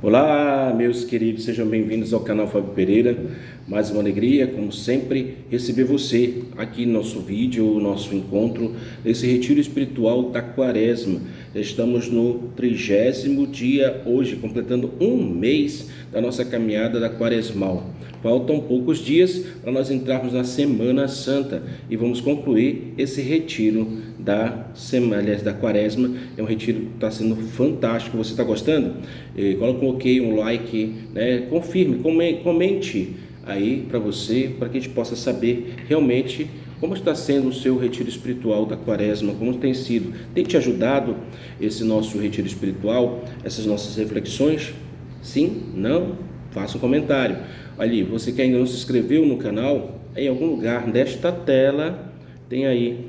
Olá, meus queridos, sejam bem-vindos ao canal Fábio Pereira. Mais uma alegria, como sempre, receber você aqui no nosso vídeo, nosso encontro, nesse retiro espiritual da Quaresma. Estamos no 30º dia hoje, completando um mês da nossa caminhada da Quaresmal. Faltam poucos dias para nós entrarmos na Semana Santa e vamos concluir esse retiro da semana, aliás, da Quaresma. É um retiro que está sendo fantástico. Você está gostando? Coloquei um like, né? Confirme, comente aí para você, para que a gente possa saber realmente como está sendo o seu retiro espiritual da Quaresma, como tem sido. Tem te ajudado esse nosso retiro espiritual, essas nossas reflexões? Sim? Não? Faça um comentário. Ali, você que ainda não se inscreveu no canal, em algum lugar desta tela tem aí,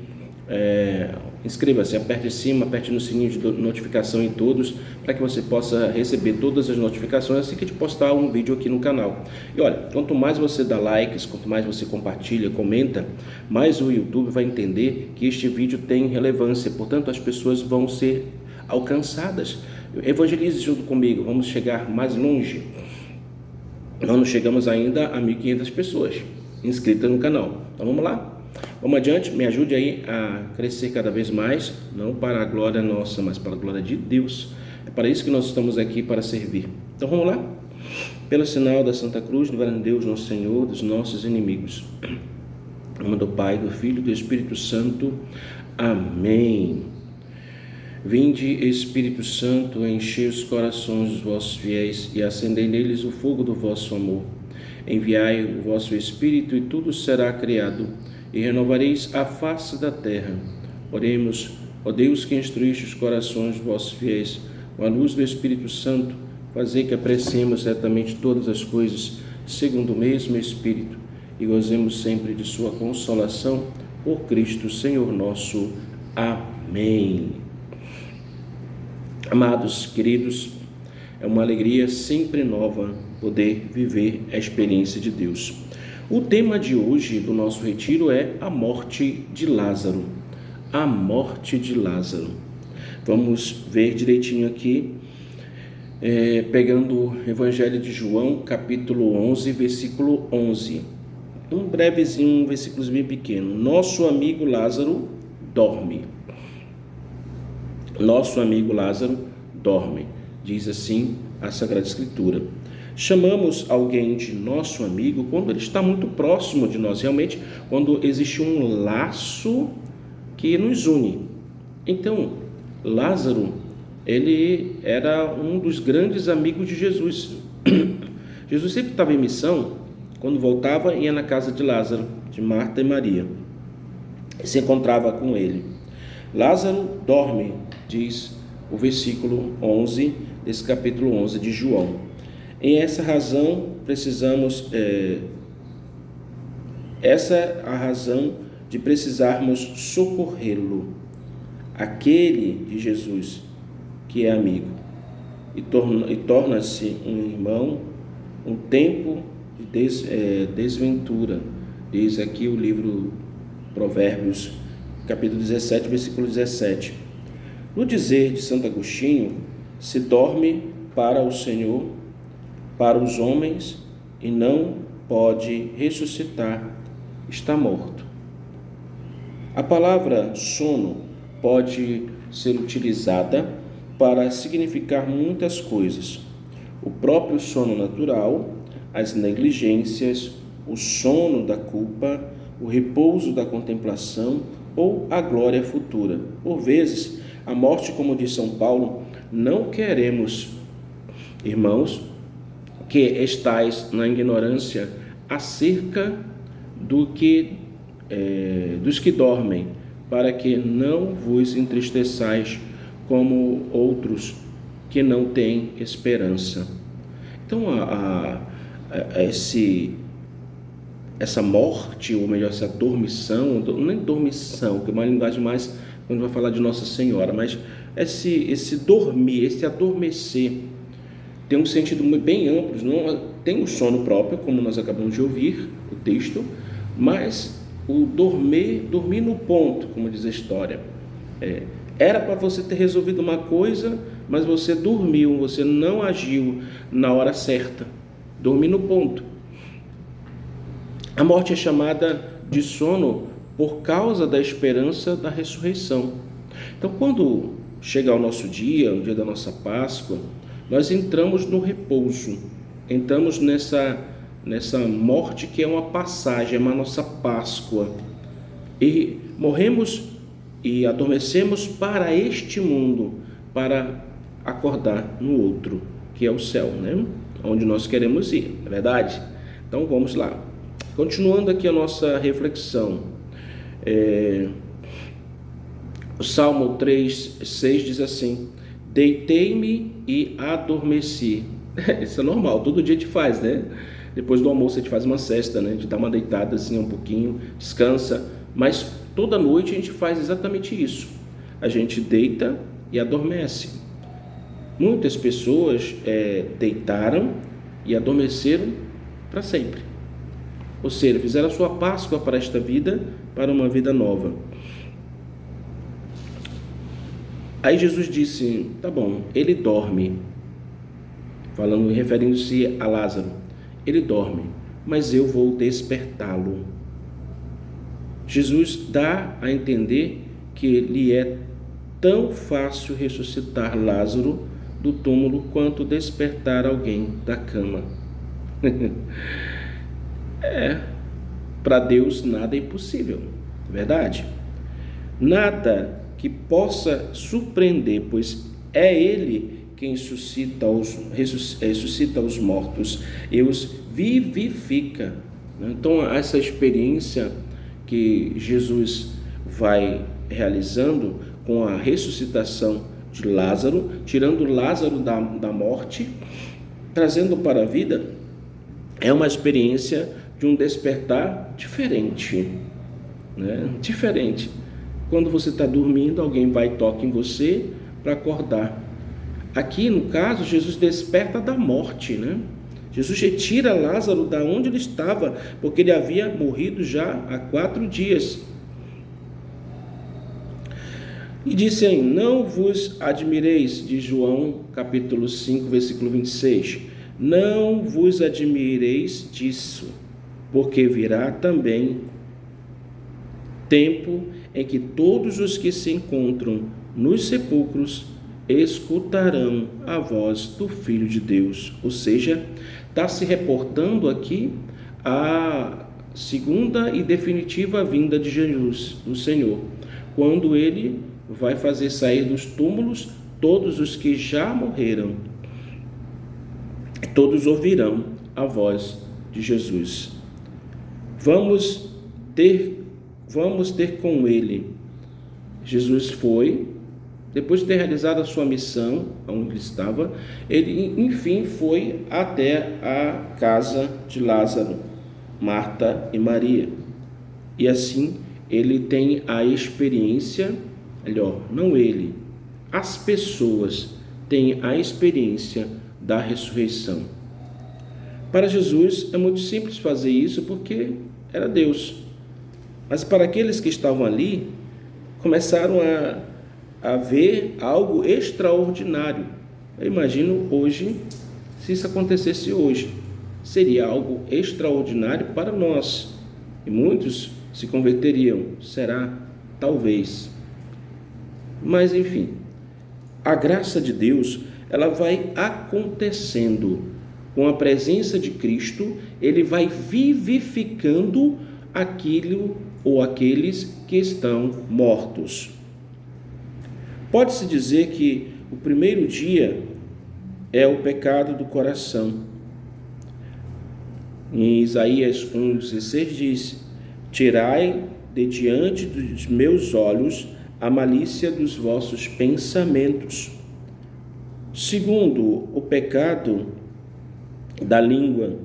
inscreva-se, aperte em cima, aperte no sininho de notificação em todos, para que você possa receber todas as notificações assim que a gente postar um vídeo aqui no canal. E olha, quanto mais você dá likes, quanto mais você compartilha, comenta, mais o YouTube vai entender que este vídeo tem relevância, portanto as pessoas vão ser alcançadas. Evangelize junto comigo, vamos chegar mais longe. Nós não chegamos ainda a 1.500 pessoas inscritas no canal. Então vamos lá? Vamos adiante, me ajude aí a crescer cada vez mais, não para a glória nossa, mas para a glória de Deus. É para isso que nós estamos aqui, para servir. Então vamos lá? Pelo sinal da Santa Cruz, livrai-nos Deus, nosso Senhor, dos nossos inimigos. Em nome do Pai, do Filho e do Espírito Santo. Amém. Vinde, Espírito Santo, enchei os corações dos vossos fiéis e acendei neles o fogo do vosso amor. Enviai o vosso Espírito e tudo será criado, e renovareis a face da terra. Oremos, ó Deus que instruíste os corações dos vossos fiéis, com a luz do Espírito Santo, fazei que apreciemos retamente todas as coisas, segundo o mesmo Espírito, e gozemos sempre de sua consolação, por Cristo Senhor nosso. Amém. Amados, queridos, é uma alegria sempre nova poder viver a experiência de Deus. O tema de hoje do nosso retiro é a morte de Lázaro. A morte de Lázaro. Vamos ver direitinho aqui, pegando o Evangelho de João, capítulo 11, versículo 11. Um brevezinho, um versículo bem pequeno. Nosso amigo Lázaro dorme. Nosso amigo Lázaro dorme, diz assim a Sagrada Escritura. Chamamos alguém de nosso amigo quando ele está muito próximo de nós, realmente quando existe um laço que nos une. Então, Lázaro, ele era um dos grandes amigos de Jesus. Jesus sempre estava em missão, quando voltava ia na casa de Lázaro, de Marta e Maria, e se encontrava com ele. Lázaro dorme, diz o versículo 11 desse capítulo 11 de João. Em essa razão precisamos, essa é a razão de precisarmos socorrê-lo, aquele de Jesus que é amigo, e torna-se um irmão, um tempo de desventura, diz aqui o livro Provérbios, capítulo 17, versículo 17. No dizer de Santo Agostinho, se dorme para o Senhor, para os homens, e não pode ressuscitar, está morto. A palavra sono pode ser utilizada para significar muitas coisas. O próprio sono natural, as negligências, o sono da culpa, o repouso da contemplação ou a glória futura. Por vezes, a morte, como diz São Paulo, não queremos, irmãos, que estais na ignorância acerca dos que dormem, para que não vos entristeçais como outros que não têm esperança. Então, essa morte, ou melhor, essa dormição, nem dormição, que é uma linguagem mais quando vai falar de Nossa Senhora, mas esse dormir, esse adormecer, tem um sentido bem amplo. Não tem o sono próprio, como nós acabamos de ouvir o texto, mas o dormir no ponto, como diz a história. Era para você ter resolvido uma coisa, mas você dormiu, você não agiu na hora certa. Dormi no ponto. A morte é chamada de sono por causa da esperança da ressurreição. Então, quando chega o nosso dia, o dia da nossa Páscoa, nós entramos no repouso, entramos nessa morte que é uma passagem, é uma nossa Páscoa. E morremos e adormecemos para este mundo, para acordar no outro, que é o céu, né? Onde nós queremos ir, não é verdade? Então vamos lá. Continuando aqui a nossa reflexão. O Salmo 3:6 diz assim: deitei-me e adormeci. Isso é normal, todo dia a gente faz, né? Depois do almoço a gente faz uma siesta, né? A gente dá uma deitada assim um pouquinho, descansa, mas toda noite a gente faz exatamente isso. A gente deita e adormece. Muitas pessoas deitaram e adormeceram para sempre. Ou seja, fizeram a sua Páscoa para esta vida, para uma vida nova. Aí Jesus disse: tá bom, ele dorme, referindo-se a Lázaro, ele dorme, mas eu vou despertá-lo. Jesus dá a entender que lhe é tão fácil ressuscitar Lázaro do túmulo quanto despertar alguém da cama. Para Deus nada é impossível, verdade? Nada que possa surpreender, pois é Ele quem ressuscita os mortos e os vivifica. Então, essa experiência que Jesus vai realizando com a ressuscitação de Lázaro, tirando Lázaro da morte, trazendo para a vida, é uma experiência de um despertar diferente, né? Diferente. Quando você está dormindo, alguém vai e toca em você para acordar. Aqui, no caso, Jesus desperta da morte, né? Jesus retira Lázaro da onde ele estava, porque ele havia morrido já há 4 dias. E disse aí: não vos admireis, de João capítulo 5, versículo 26. Não vos admireis disso, porque virá também tempo em que todos os que se encontram nos sepulcros escutarão a voz do Filho de Deus. Ou seja, está se reportando aqui a segunda e definitiva vinda de Jesus, do Senhor, quando ele vai fazer sair dos túmulos todos os que já morreram. Todos ouvirão a voz de Jesus. Vamos ter com ele. Jesus foi, depois de ter realizado a sua missão, onde ele estava, ele enfim foi até a casa de Lázaro, Marta e Maria. E assim ele tem a experiência, não ele, as pessoas têm a experiência da ressurreição. Para Jesus é muito simples fazer isso porque era Deus. Mas para aqueles que estavam ali, começaram a ver algo extraordinário. Eu imagino hoje, se isso acontecesse hoje, seria algo extraordinário para nós. E muitos se converteriam. Será? Talvez. Mas enfim, a graça de Deus, ela vai acontecendo. Com a presença de Cristo, ele vai vivificando aquilo ou aqueles que estão mortos. Pode-se dizer que o primeiro dia é o pecado do coração. Em Isaías 1,16 diz: tirai de diante dos meus olhos a malícia dos vossos pensamentos. Segundo, o pecado da língua,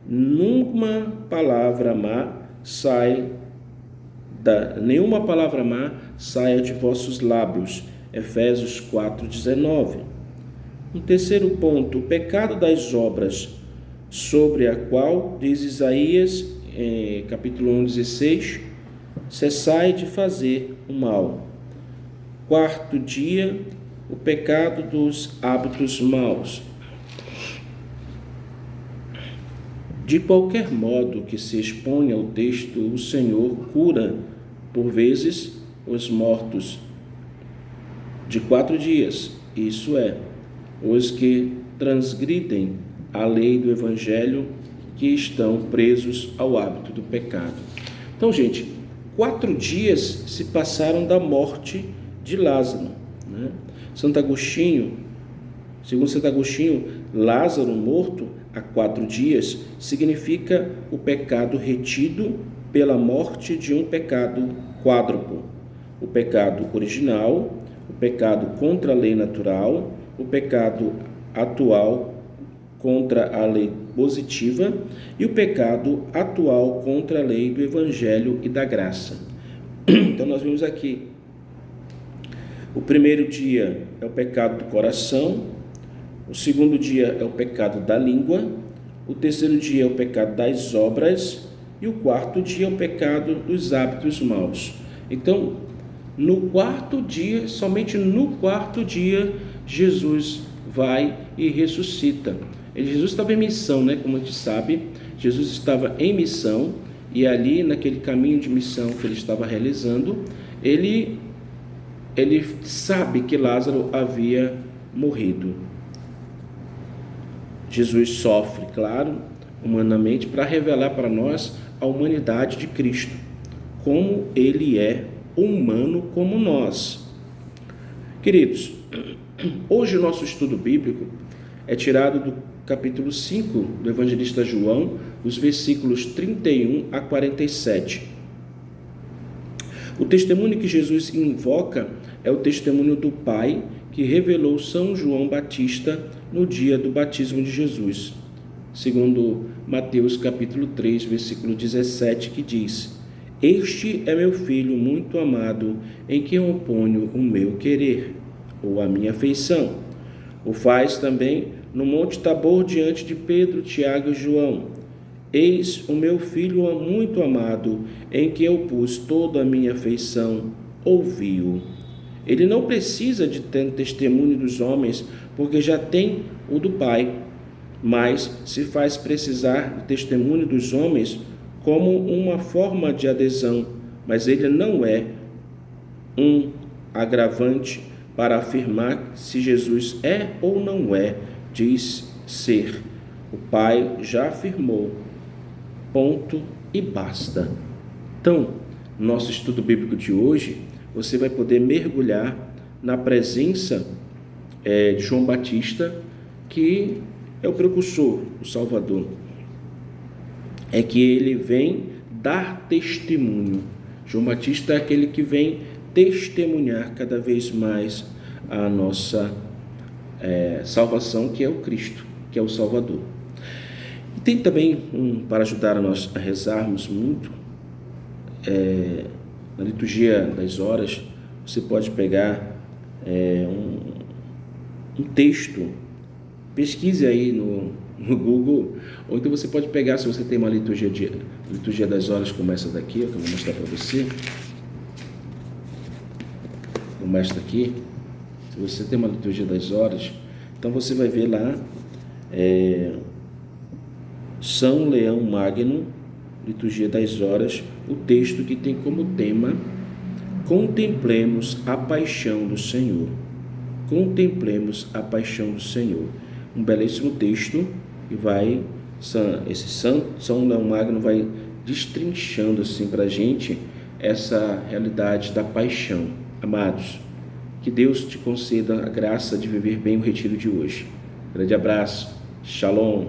nenhuma palavra má saia de vossos lábios. Efésios 4,19. Um terceiro ponto, o pecado das obras, sobre a qual diz Isaías, capítulo 1,16, cessai de fazer o mal. Quarto dia, o pecado dos hábitos maus. De qualquer modo que se exponha o texto, o Senhor cura, por vezes, os mortos de 4 dias, isso é, os que transgridem a lei do Evangelho, que estão presos ao hábito do pecado. Então, gente, 4 dias se passaram da morte de Lázaro, né? Santo Agostinho, segundo Santo Agostinho, Lázaro morto há 4 dias significa o pecado retido pela morte de um pecado quádruplo: o pecado original, o pecado contra a lei natural, o pecado atual contra a lei positiva e o pecado atual contra a lei do Evangelho e da graça. Então nós vimos aqui, o primeiro dia é o pecado do coração, o segundo dia é o pecado da língua, o terceiro dia é o pecado das obras e o quarto dia é o pecado dos hábitos maus. Então, no 4º dia, somente no 4º dia, Jesus vai e ressuscita. Jesus estava em missão, né? Como a gente sabe, Jesus estava em missão, e ali naquele caminho de missão que ele estava realizando, ele sabe que Lázaro havia morrido. Jesus sofre, claro, humanamente, para revelar para nós a humanidade de Cristo, como ele é humano como nós. Queridos, hoje o nosso estudo bíblico é tirado do capítulo 5 do evangelista João, dos versículos 31 a 47. O testemunho que Jesus invoca é o testemunho do Pai que revelou São João Batista no dia do batismo de Jesus, segundo Mateus capítulo 3, versículo 17, que diz: Este é meu filho muito amado, em quem eu ponho o meu querer, ou a minha afeição. O faz também no Monte Tabor diante de Pedro, Tiago e João. Eis o meu filho muito amado, em quem eu pus toda a minha afeição, ouvi-o. Ele não precisa de ter testemunho dos homens, porque já tem o do Pai, mas se faz precisar do testemunho dos homens como uma forma de adesão, mas ele não é um agravante para afirmar se Jesus é ou não é, diz ser. O Pai já afirmou, ponto e basta. Então, no nosso estudo bíblico de hoje, você vai poder mergulhar na presença de João Batista, que é o precursor, o Salvador. É que ele vem dar testemunho. João Batista é aquele que vem testemunhar cada vez mais a nossa salvação, que é o Cristo, que é o Salvador. E tem também, para ajudar a nós a rezarmos muito, na liturgia das horas, você pode pegar um texto, pesquise aí no Google, ou então você pode pegar, se você tem uma liturgia das horas como essa daqui, que eu vou mostrar para você, como esta aqui. Se você tem uma liturgia das horas, então você vai ver lá São Leão Magno, liturgia das horas, o texto que tem como tema: contemplemos a paixão do Senhor. Contemplemos a paixão do Senhor. Um belíssimo texto que esse São Leão Magno vai destrinchando assim para a gente essa realidade da paixão. Amados, que Deus te conceda a graça de viver bem o retiro de hoje. Grande abraço, Shalom.